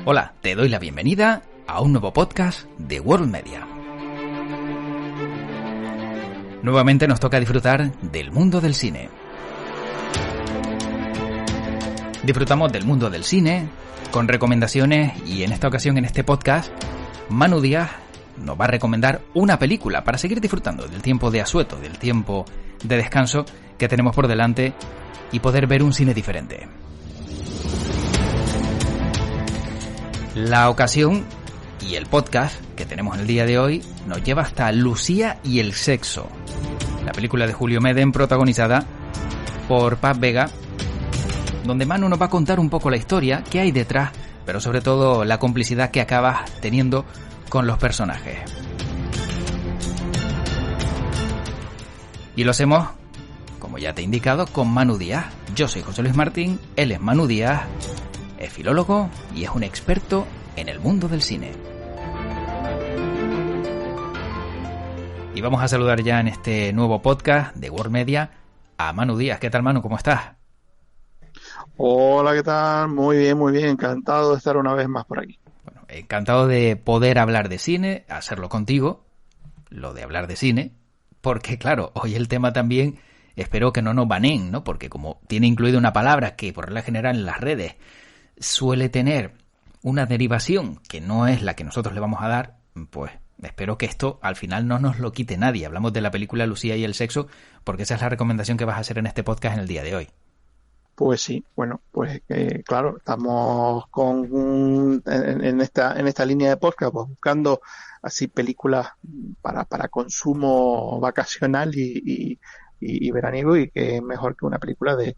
Hola, te doy la bienvenida a un nuevo podcast de World Media. Nuevamente nos toca disfrutar del mundo del cine. Disfrutamos del mundo del cine con recomendaciones y en esta ocasión, en este podcast, Manu Díaz nos va a recomendar una película para seguir disfrutando del tiempo de asueto, del tiempo de descanso que tenemos por delante y poder ver un cine diferente. La ocasión y el podcast que tenemos en el día de hoy nos lleva hasta Lucía y el sexo, la película de Julio Medem protagonizada por Paz Vega, donde Manu nos va a contar un poco la historia, qué hay detrás, pero sobre todo la complicidad que acabas teniendo con los personajes. Y lo hacemos, como ya te he indicado, con Manu Díaz. Yo soy José Luis Martín, él es Manu Díaz, es filólogo y es un experto en el mundo del cine. Y vamos a saludar ya en este nuevo podcast de World Media a Manu Díaz. ¿Qué tal, Manu? ¿Cómo estás? Hola, ¿qué tal? Muy bien, encantado de estar una vez más por aquí. Bueno, encantado de poder hablar de cine, hacerlo contigo, lo de hablar de cine, porque claro, hoy el tema también, espero que no nos baneen, ¿no? Porque como tiene incluida una palabra que por regla general en las redes suele tener una derivación que no es la que nosotros le vamos a dar, pues espero que esto al final no nos lo quite nadie. Hablamos de la película Lucía y el sexo, porque esa es la recomendación que vas a hacer en este podcast en el día de hoy. Pues sí, bueno, pues claro, estamos en esta línea de podcast, pues buscando así películas para consumo vacacional y veraniego, y que mejor que una película de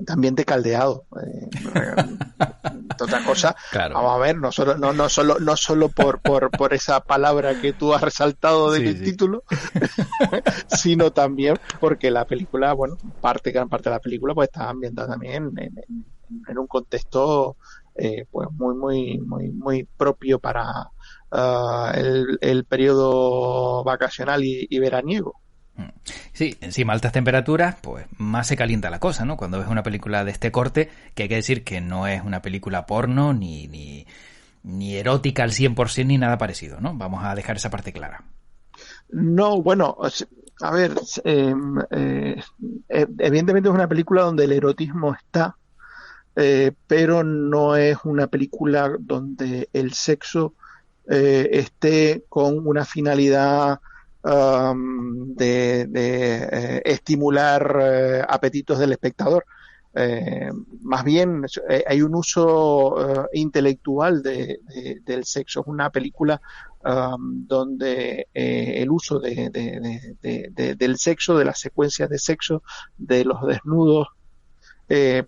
ambiente caldeado. Otra cosa, claro. Vamos a ver, no solo por esa palabra que tú has resaltado del título, sino también porque la película, bueno, gran parte de la película pues está ambientada también en un contexto pues muy propio para el periodo vacacional y veraniego. Sí, encima altas temperaturas, pues más se calienta la cosa, ¿no? Cuando ves una película de este corte, que hay que decir que no es una película porno, ni erótica al 100% ni nada parecido, ¿no? Vamos a dejar esa parte clara. No, bueno, a ver, evidentemente es una película donde el erotismo está, pero no es una película donde el sexo esté con una finalidad de estimular apetitos del espectador. Más bien hay un uso intelectual del sexo. Es una película donde el uso del sexo, de las secuencias de sexo, de los desnudos,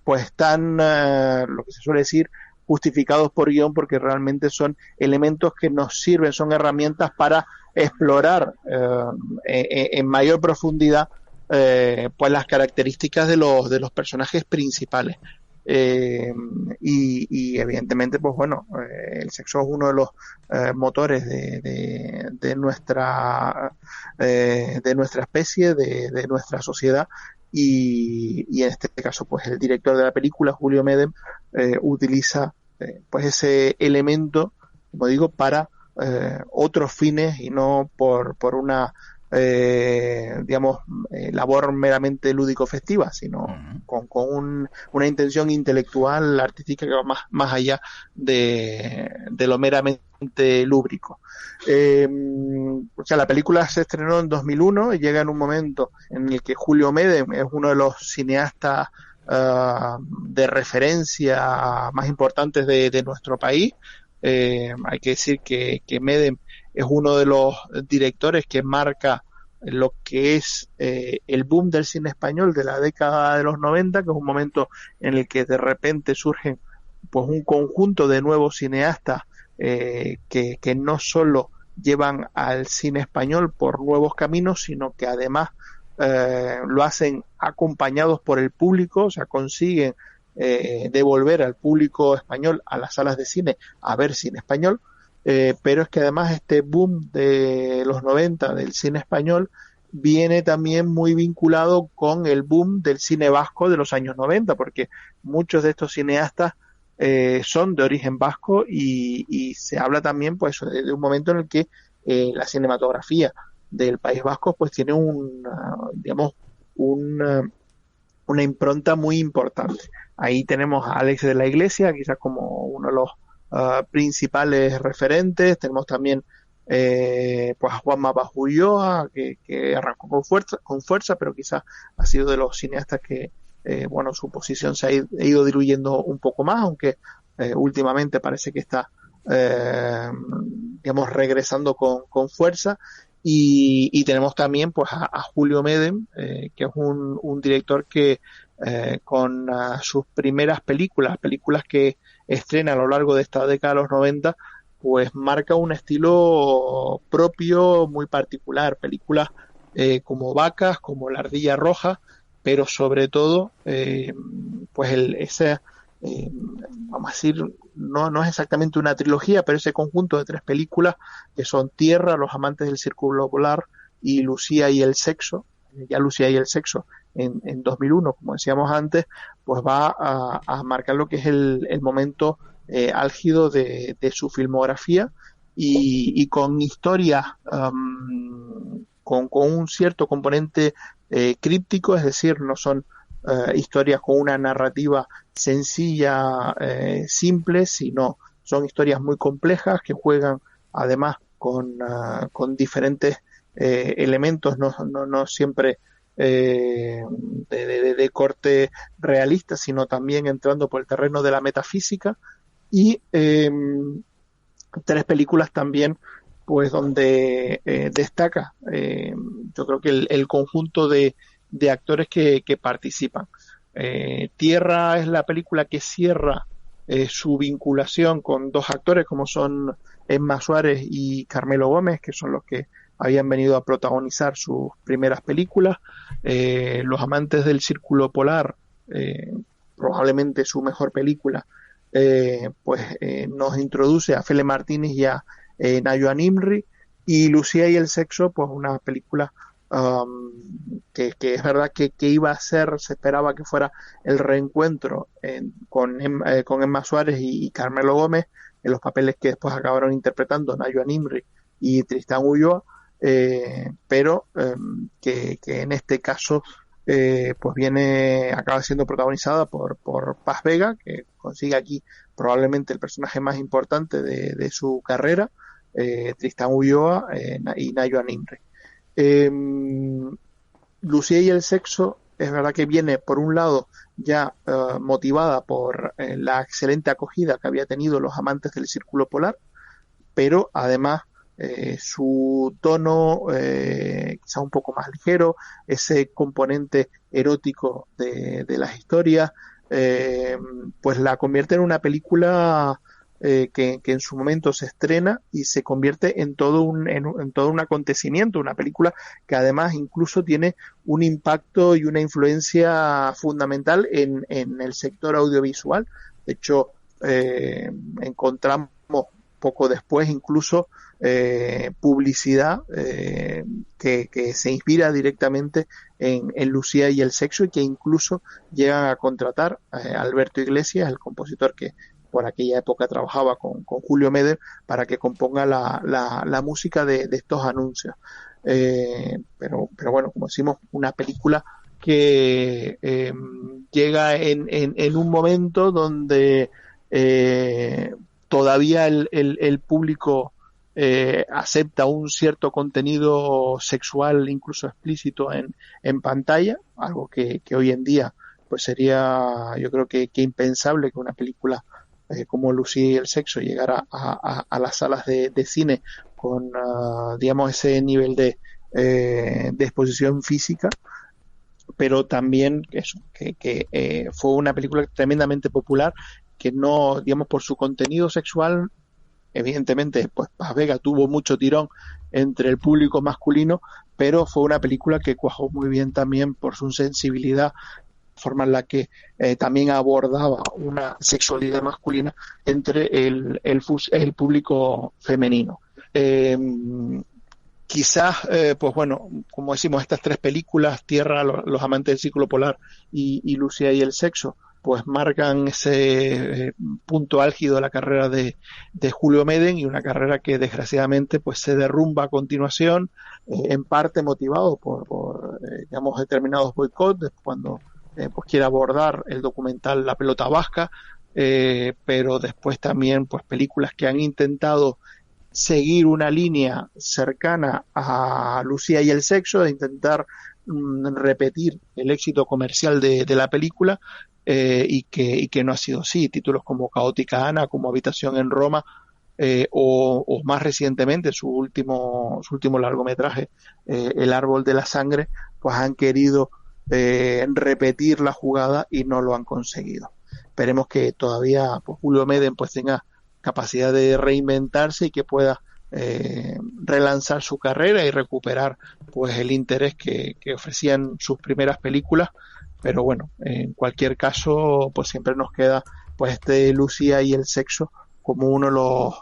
pues están, lo que se suele decir, justificados por guión, porque realmente son elementos que nos sirven, son herramientas para explorar en mayor profundidad pues las características de los personajes principales. Y evidentemente, pues bueno, el sexo es uno de los motores de nuestra especie, de nuestra sociedad. Y en este caso, pues el director de la película, Julio Medem, utiliza pues ese elemento, como digo, para otros fines y no por una labor meramente lúdico-festiva, sino con una intención intelectual, artística, que va más allá de lo meramente lúbrico. O sea, la película se estrenó en 2001 y llega en un momento en el que Julio Medem es uno de los cineastas de referencia más importantes de nuestro país. Hay que decir que Medem es uno de los directores que marca lo que es el boom del cine español de la década de los 90, que es un momento en el que de repente surgen pues un conjunto de nuevos cineastas que no solo llevan al cine español por nuevos caminos, sino que además lo hacen acompañados por el público, o sea, consiguen devolver al público español a las salas de cine a ver cine español, pero es que además este boom de los 90 del cine español viene también muy vinculado con el boom del cine vasco de los años 90, porque muchos de estos cineastas son de origen vasco y se habla también pues de un momento en el que la cinematografía del País Vasco pues tiene una impronta muy importante. Ahí tenemos a Alex de la Iglesia, quizás como uno de los principales referentes. Tenemos también pues a Juanma Ulloa, que arrancó con fuerza, pero quizás ha sido de los cineastas que su posición se ha ido diluyendo un poco más, aunque últimamente parece que está regresando con fuerza. Y tenemos también pues a Julio Medem, que es un director que con sus primeras películas que estrena a lo largo de esta década de los 90, pues marca un estilo propio muy particular. Películas como Vacas, como La Ardilla Roja, pero sobre todo vamos a decir, no es exactamente una trilogía, pero ese conjunto de 3 películas que son Tierra, Los amantes del círculo polar y Lucía y el sexo. Ya Lucía y el sexo en 2001, como decíamos antes, pues va a marcar lo que es el momento álgido de su filmografía, y con historias con un cierto componente críptico, es decir, no son historias con una narrativa sencilla, simple, sino son historias muy complejas que juegan además con diferentes elementos, no siempre de corte realista, sino también entrando por el terreno de la metafísica, y 3 películas también pues donde destaca yo creo que el conjunto de actores que participan. Tierra es la película que cierra su vinculación con 2 actores como son Emma Suárez y Carmelo Gómez, que son los que habían venido a protagonizar sus primeras películas. Los amantes del círculo polar, probablemente su mejor película, nos introduce a Fele Martínez y a Nayoa Nimri. Y Lucía y el sexo, pues una película que es verdad que iba a ser, se esperaba que fuera el reencuentro con Emma Suárez y Carmelo Gómez, en los papeles que después acabaron interpretando Nayoa Nimri y Tristán Ulloa, pero que en este caso pues acaba siendo protagonizada por Paz Vega, que consigue aquí probablemente el personaje más importante de su carrera, Tristán Ulloa y Nayoa Nimri. Lucía y el sexo es verdad que viene por un lado ya motivada por la excelente acogida que había tenido Los amantes del círculo polar, pero además su tono quizá un poco más ligero, ese componente erótico de las historias, pues la convierte en una película que en su momento se estrena y se convierte en todo un acontecimiento, una película que además incluso tiene un impacto y una influencia fundamental en el sector audiovisual. De hecho, encontramos poco después incluso publicidad que se inspira directamente en Lucía y el sexo, y que incluso llegan a contratar a Alberto Iglesias, el compositor que por aquella época trabajaba con Julio Medem, para que componga la música de estos anuncios. Pero bueno, como decimos, una película que llega en un momento donde todavía el público acepta un cierto contenido sexual, incluso explícito, en pantalla, algo que hoy en día pues sería, yo creo que impensable que una película como Lucía y el sexo llegara a las salas de cine con digamos ese nivel de exposición física. Pero también eso, que fue una película tremendamente popular, que no, digamos, por su contenido sexual, evidentemente, pues Paz Vega tuvo mucho tirón entre el público masculino, pero fue una película que cuajó muy bien también por su sensibilidad, forma en la que también abordaba una sexualidad masculina entre el público femenino. quizás, pues bueno, como decimos, estas tres películas, Tierra, los amantes del círculo polar y Lucía y el sexo, pues marcan ese punto álgido de la carrera de Julio Medem, y una carrera que desgraciadamente pues se derrumba a continuación, en parte motivado por digamos, determinados boicots, cuando pues quiere abordar el documental La pelota vasca, pero después también pues películas que han intentado seguir una línea cercana a Lucía y el sexo, de intentar repetir el éxito comercial de la película, y que no ha sido así. Títulos como Caótica Ana, como Habitación en Roma, o más recientemente su último largometraje, El árbol de la sangre, pues han querido repetir la jugada y no lo han conseguido. Esperemos que todavía pues, Julio Medem pues tenga capacidad de reinventarse y que pueda relanzar su carrera y recuperar pues el interés que ofrecían sus primeras películas. Pero bueno, en cualquier caso, pues siempre nos queda pues Lucía y el sexo como uno de los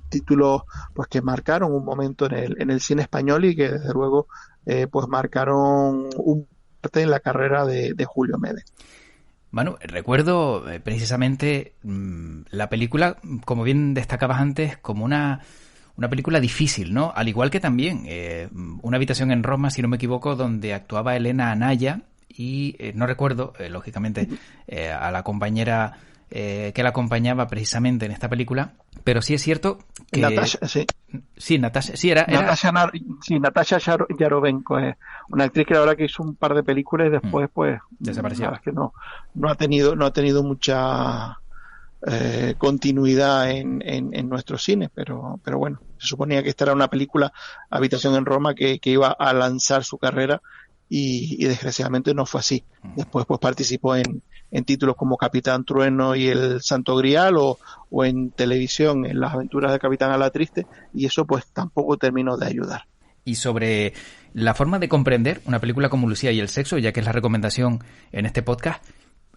títulos pues que marcaron un momento en el cine español, y que desde luego pues marcaron un parte en la carrera de Julio Medem. Bueno, recuerdo precisamente la película, como bien destacabas antes, como una película difícil, ¿no? Al igual que también Una habitación en Roma, si no me equivoco, donde actuaba Elena Anaya, y no recuerdo, lógicamente, a la compañera que la acompañaba precisamente en esta película, pero sí es cierto que... Natasha, sí. Sí, Natasha, sí, era... Natasha Yarovenko, una actriz que ahora que hizo un par de películas y después pues desapareció. Es que no ha tenido mucha continuidad en nuestro cine, pero bueno, se suponía que esta era una película, Habitación en Roma, que iba a lanzar su carrera, y desgraciadamente no fue así. Después pues participó en títulos como Capitán Trueno y El Santo Grial, o en televisión en Las aventuras de Capitán Alatriste, y eso pues tampoco terminó de ayudar. Y sobre la forma de comprender una película como Lucía y el sexo, ya que es la recomendación en este podcast,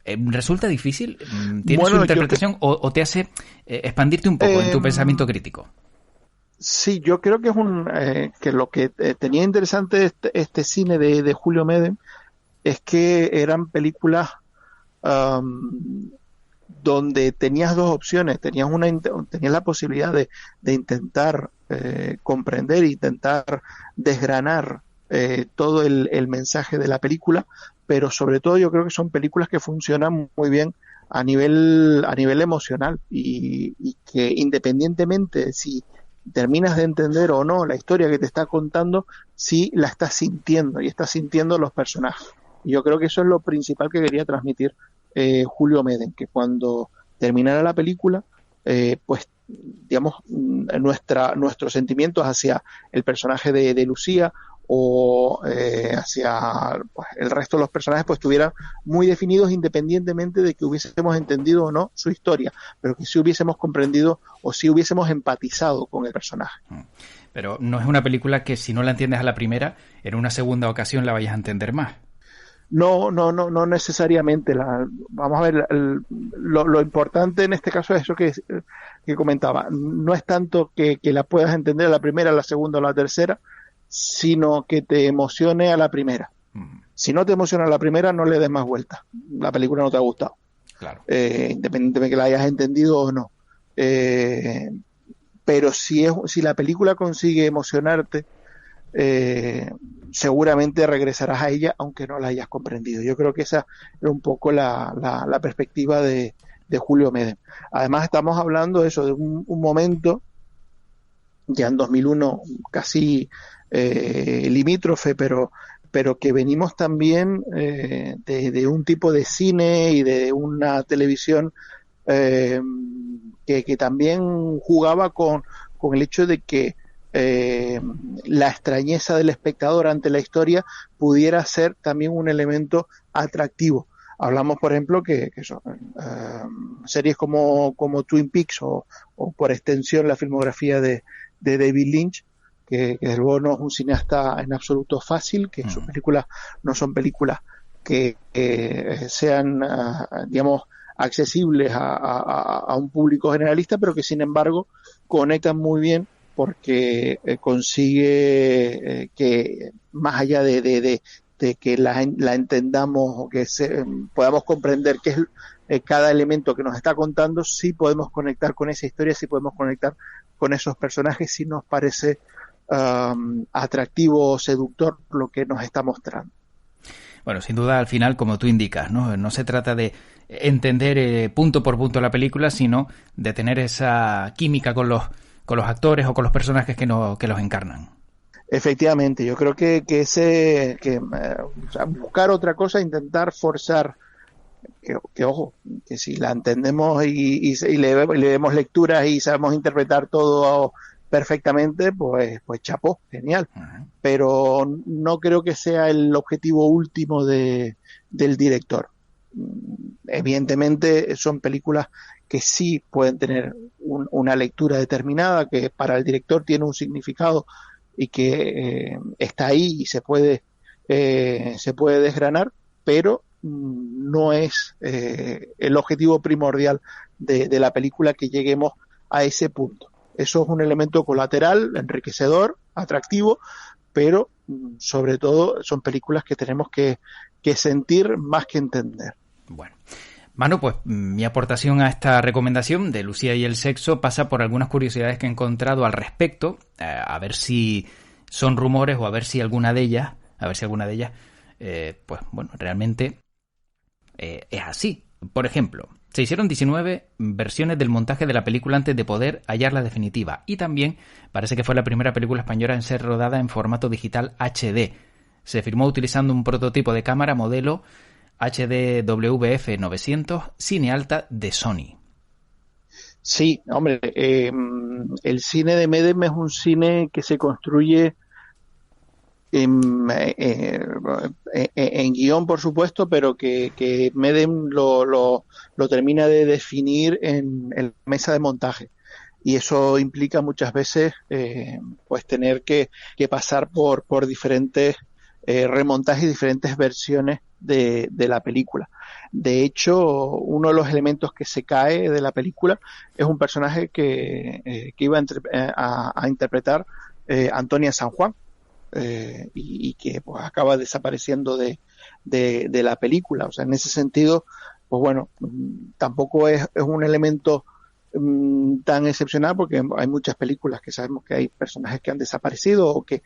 ¿resulta difícil? ¿Tiene su interpretación o te hace expandirte un poco en tu pensamiento crítico? Sí, yo creo que es que lo que tenía interesante este cine de Julio Medem es que eran películas donde tenías dos opciones, tenías la posibilidad de intentar comprender, intentar desgranar todo el mensaje de la película, pero sobre todo yo creo que son películas que funcionan muy bien a nivel emocional, y que independientemente si terminas de entender o no la historia que te está contando, sí la estás sintiendo, y estás sintiendo los personajes. Y yo creo que eso es lo principal que quería transmitir Julio Medem, que cuando terminara la película, pues digamos, nuestros sentimientos hacia el personaje de Lucía, o hacia pues, el resto de los personajes, pues estuvieran muy definidos, independientemente de que hubiésemos entendido o no su historia, pero que sí hubiésemos comprendido o sí hubiésemos empatizado con el personaje. Pero no es una película que, si no la entiendes a la primera, en una segunda ocasión la vayas a entender más. No necesariamente. Vamos a ver, lo importante en este caso es eso que comentaba. No es tanto que la puedas entender a la primera, a la segunda o a la tercera, sino que te emocione a la primera. Si no te emociona a la primera, no le des más vueltas. La película no te ha gustado. Claro. Independientemente de que la hayas entendido o no. Pero si la película consigue emocionarte, seguramente regresarás a ella aunque no la hayas comprendido. Yo creo que esa es un poco la perspectiva de Julio Medem. Además estamos hablando de eso, de un momento ya en 2001 casi limítrofe, pero que venimos también de un tipo de cine y de una televisión que también jugaba con el hecho de que la extrañeza del espectador ante la historia pudiera ser también un elemento atractivo. Hablamos, por ejemplo, que series como Twin Peaks, o por extensión la filmografía de David Lynch, que desde luego no es un cineasta en absoluto fácil, que sus películas no son películas que sean, digamos, accesibles a un público generalista, pero que sin embargo conectan muy bien porque consigue que más allá de que la entendamos o que podamos comprender qué es cada elemento que nos está contando, sí podemos conectar con esa historia, sí podemos conectar con esos personajes, sí nos parece atractivo o seductor lo que nos está mostrando. Bueno, sin duda, al final, como tú indicas, no se trata de entender punto por punto la película, sino de tener esa química con los actores o con los personajes que los encarnan. Efectivamente, yo creo que buscar otra cosa, intentar forzar, que ojo, que si la entendemos y le demos lecturas y sabemos interpretar todo perfectamente, pues chapó, genial. Uh-huh. Pero no creo que sea el objetivo último del director. Evidentemente son películas que sí pueden tener una lectura determinada, que para el director tiene un significado y que está ahí y se puede desgranar, pero no es el objetivo primordial de la película que lleguemos a ese punto. Eso es un elemento colateral, enriquecedor, atractivo, pero sobre todo son películas que tenemos que sentir más que entender. Bueno, Manu, pues mi aportación a esta recomendación de Lucía y el sexo pasa por algunas curiosidades que he encontrado al respecto, a ver si son rumores o a ver si alguna de ellas, pues bueno, realmente es así. Por ejemplo, se hicieron 19 versiones del montaje de la película antes de poder hallar la definitiva, y también parece que fue la primera película española en ser rodada en formato digital HD. Se filmó utilizando un prototipo de cámara modelo HDWF 900 cine alta de Sony. Sí, hombre, el cine de Medem es un cine que se construye en guión, por supuesto, pero que Medem lo termina de definir en la mesa de montaje. Y eso implica muchas veces pues tener que pasar por diferentes remontajes y diferentes versiones de la película. De hecho, uno de los elementos que se cae de la película es un personaje que iba a interpretar Antonia San Juan, y que pues acaba desapareciendo de la película. O sea, en ese sentido, pues bueno, tampoco es un elemento tan excepcional, porque hay muchas películas que sabemos que hay personajes que han desaparecido o que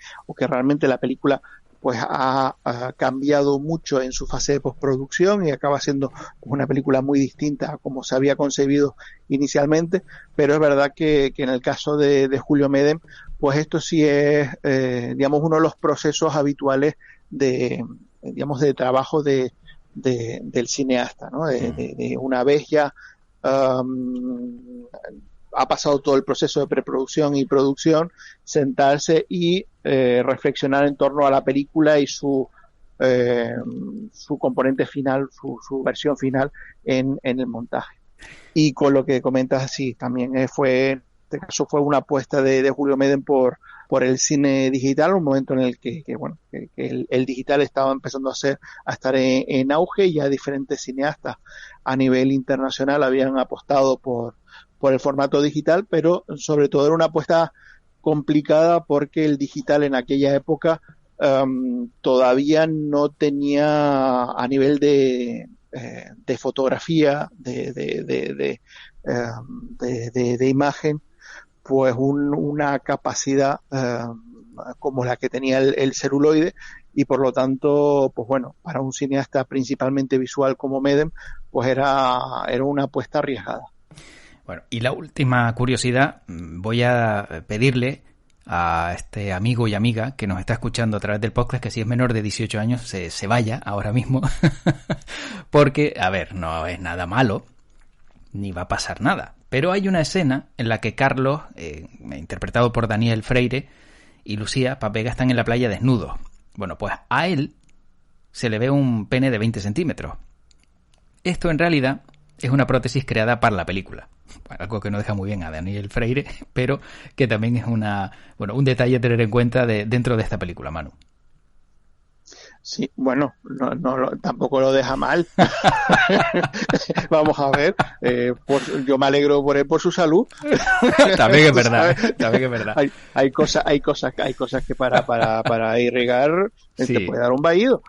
realmente la película pues ha cambiado mucho en su fase de postproducción y acaba siendo una película muy distinta a como se había concebido inicialmente, pero es verdad que en el caso de Julio Medem, pues esto sí es, digamos, uno de los procesos habituales de trabajo del cineasta, ¿no? De una vez ya ha pasado todo el proceso de preproducción y producción, sentarse y reflexionar en torno a la película y su componente final, su versión final en el montaje. Y con lo que comentas, sí, también en este caso fue una apuesta de Julio Medem por el cine digital, un momento en el que el digital estaba empezando a estar en auge, y ya diferentes cineastas a nivel internacional habían apostado por el formato digital, pero sobre todo era una apuesta complicada porque el digital en aquella época todavía no tenía, a nivel de fotografía, de imagen, pues una capacidad como la que tenía el celuloide, y por lo tanto, pues bueno, para un cineasta principalmente visual como Medem, pues era una apuesta arriesgada. Bueno, y la última curiosidad, voy a pedirle a este amigo y amiga que nos está escuchando a través del podcast que si es menor de 18 años se vaya ahora mismo, porque, a ver, no es nada malo, ni va a pasar nada, pero hay una escena en la que Carlos, interpretado por Daniel Freire, y Lucía Papega están en la playa desnudos. Bueno, pues a él se le ve un pene de 20 centímetros. Esto en realidad es una prótesis creada para la película. Algo que no deja muy bien a Daniel Freire, pero que también es un detalle a tener en cuenta dentro de esta película, Manu. Sí, bueno, tampoco lo deja mal. Vamos a ver, yo me alegro por él, por su salud. También es verdad, también es verdad. Hay cosas que para irrigar sí. te puede dar un vaído.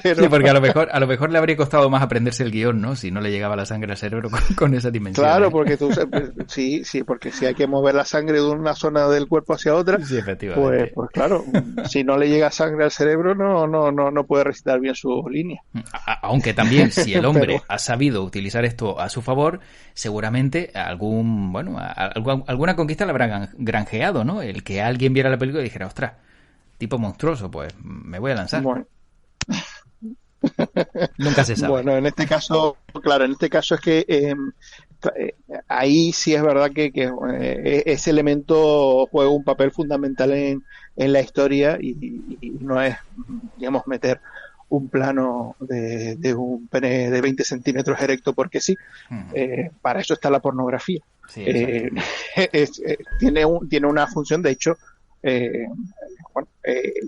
Pero... Sí, porque a lo mejor le habría costado más aprenderse el guión, ¿no? Si no le llegaba la sangre al cerebro con esa dimensión. Claro, porque sí, porque si hay que mover la sangre de una zona del cuerpo hacia otra, sí, efectivamente. Pues claro, si no le llega sangre al cerebro no puede recitar bien su línea. Aunque también si el hombre ha sabido utilizar esto a su favor, seguramente alguna conquista la habrá granjeado, ¿no? El que alguien viera la película y dijera, ostras, tipo monstruoso, pues me voy a lanzar. Bueno. Nunca se sabe. Bueno, en este caso es que ahí sí es verdad que ese elemento juega un papel fundamental en la historia y no es, digamos, meter un plano de un pene de 20 centímetros erecto porque sí. Para eso está la pornografía. Sí, tiene una función, de hecho,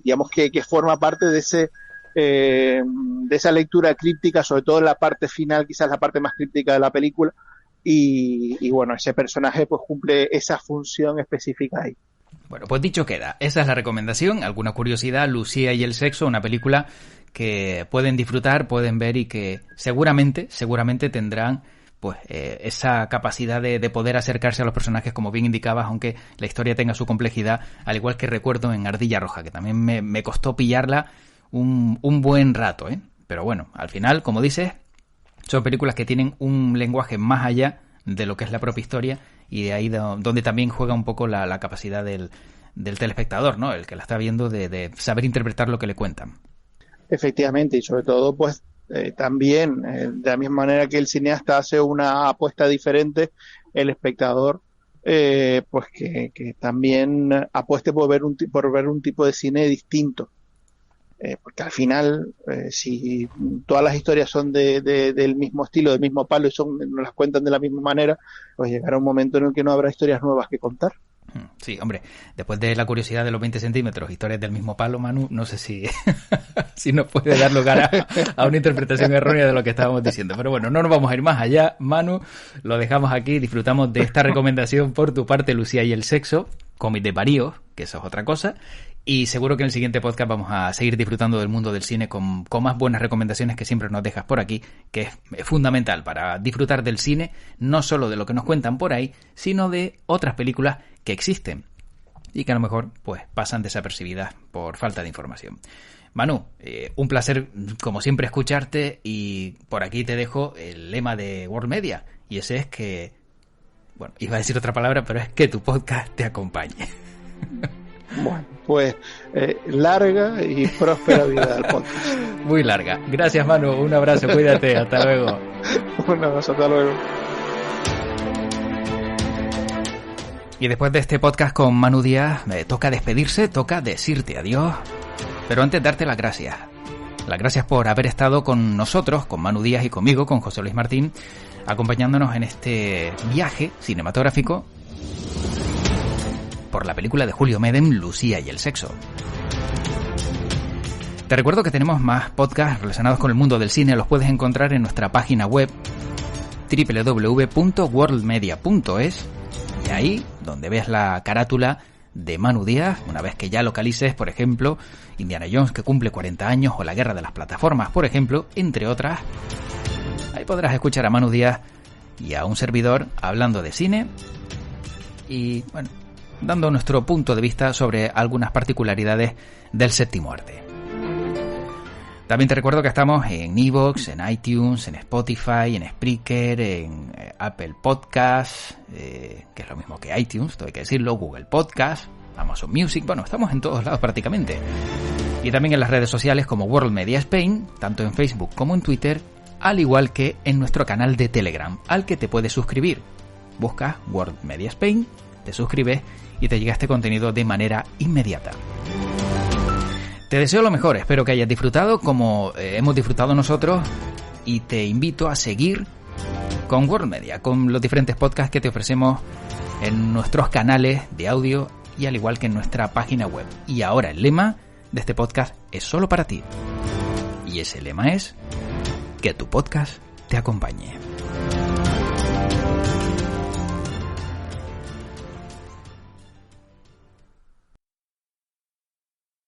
digamos que forma parte de esa lectura críptica, sobre todo en la parte final, quizás la parte más críptica de la película, y bueno, ese personaje pues cumple esa función específica ahí. Bueno, pues dicho queda, esa es la recomendación. Alguna curiosidad, Lucía y el sexo, una película que pueden disfrutar, pueden ver y que seguramente tendrán pues esa capacidad de poder acercarse a los personajes, como bien indicabas, aunque la historia tenga su complejidad, al igual que recuerdo en Ardilla Roja, que también me costó pillarla un buen rato, ¿eh? Pero bueno, al final, como dices, son películas que tienen un lenguaje más allá de lo que es la propia historia, y de ahí donde también juega un poco la capacidad del telespectador, ¿no? El que la está viendo, de saber interpretar lo que le cuentan. Efectivamente, y sobre todo, pues, también, de la misma manera que el cineasta hace una apuesta diferente, el espectador, pues que también apueste por ver un tipo de cine distinto. Porque al final, si todas las historias son del mismo estilo, del mismo palo y nos las cuentan de la misma manera, pues llegará un momento en el que no habrá historias nuevas que contar. Sí, hombre, después de la curiosidad de los 20 centímetros, historias del mismo palo, Manu, no sé si nos puede dar lugar a una interpretación errónea de lo que estábamos diciendo. Pero bueno, no nos vamos a ir más allá, Manu, lo dejamos aquí, disfrutamos de esta recomendación por tu parte, Lucía y el sexo, cómic de paríos, que eso es otra cosa. Y seguro que en el siguiente podcast vamos a seguir disfrutando del mundo del cine con más buenas recomendaciones que siempre nos dejas por aquí, que es fundamental para disfrutar del cine, no solo de lo que nos cuentan por ahí, sino de otras películas que existen y que a lo mejor pues pasan desapercibidas por falta de información. Manu, un placer como siempre escucharte, y por aquí te dejo el lema de World Media, y ese es que, bueno, iba a decir otra palabra, pero es que tu podcast te acompañe. Bueno, pues larga y próspera vida al podcast. Muy larga. Gracias, Manu. Un abrazo, cuídate. Hasta luego. Un abrazo, hasta luego. Y después de este podcast con Manu Díaz, me toca despedirse, toca decirte adiós. Pero antes darte las gracias. Las gracias por haber estado con nosotros, con Manu Díaz y conmigo, con José Luis Martín, acompañándonos en este viaje cinematográfico por la película de Julio Medem, Lucía y el sexo. Te recuerdo que tenemos más podcasts relacionados con el mundo del cine, los puedes encontrar en nuestra página web www.worldmedia.es, y ahí, donde ves la carátula de Manu Díaz, una vez que ya localices, por ejemplo, Indiana Jones, que cumple 40 años, o La Guerra de las Plataformas, por ejemplo, entre otras, ahí podrás escuchar a Manu Díaz y a un servidor hablando de cine y, bueno, dando nuestro punto de vista sobre algunas particularidades del séptimo arte. También te recuerdo que estamos en iVoox, en iTunes, en Spotify, en Spreaker, en Apple Podcasts, que es lo mismo que iTunes, todo hay que decirlo, Google Podcasts, Amazon Music, bueno, estamos en todos lados prácticamente. Y también en las redes sociales como World Media Spain, tanto en Facebook como en Twitter, al igual que en nuestro canal de Telegram, al que te puedes suscribir. Buscas World Media Spain, te suscribes y te llega este contenido de manera inmediata. Te deseo lo mejor, espero que hayas disfrutado como hemos disfrutado nosotros, y te invito a seguir con World Media, con los diferentes podcasts que te ofrecemos en nuestros canales de audio y al igual que en nuestra página web. Y ahora el lema de este podcast es solo para ti. Y ese lema es: que tu podcast te acompañe.